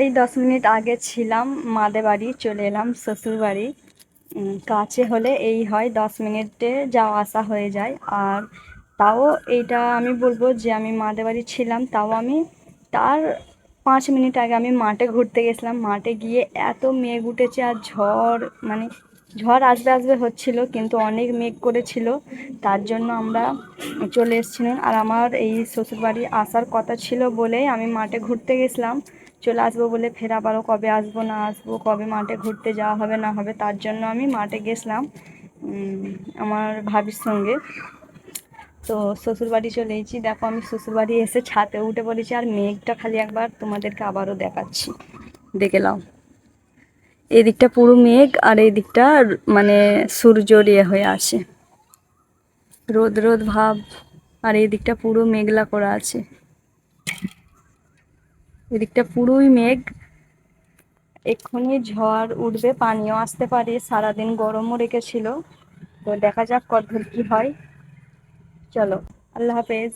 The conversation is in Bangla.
এই 10 মিনিট আগে ছিলাম মাদের বাড়ি, চলে এলাম শ্বশুর বাড়ি। কাছে হলে এই হয় 10 মিনিটে যাওয়া আসা হয়ে যায়। আর তাও এইটা আমি বলবো যে আমি মাদের বাড়ি ছিলাম, তাও আমি তার 5 মিনিট আগে আমি মাঠে ঘুরতে গেছিলাম। মাঠে গিয়ে এত মেঘ উঠেছে আর ঝড়, মানে ঝড় আসবে আসবে হচ্ছিল, কিন্তু অনেক মেঘ করেছিল। তার জন্য আমরা চলে এসেছিলাম। আর আমার এই শ্বশুরবাড়ি আসার কথা ছিল বলেই আমি মাঠে ঘুরতে গেছিলাম। চলে আসবো বলে, ফের আবারও কবে আসবো না আসবো, কবে মাঠে ঘুরতে যাওয়া হবে না হবে, তার জন্য আমি মাঠে গেছিলাম আমার ভাবির সঙ্গে। তো শ্বশুরবাড়ি চলে এসেছি, দেখো আমি শ্বশুরবাড়ি এসে ছাদে উঠে পড়েছি। আর মেঘটা খালি একবার তোমাদেরকে আবারও দেখাচ্ছি, দেখে নাও। এই দিকটা পুরো মেঘ আর এই দিকটা মানে সূর্যর ইয়ে হয়ে আছে, রোদ রোদ ভাব। আর এই দিকটা পুরো মেঘলা করা আছে, এদিকটা পুরোই মেঘ। এক্ষুনি ঝড় উঠবে, পানিও আসতে পারে, সারাদিন গরমও রেখেছিল। তো দেখা যাক কতদূর কি হয়। চলো, আল্লাহ হাফেজ।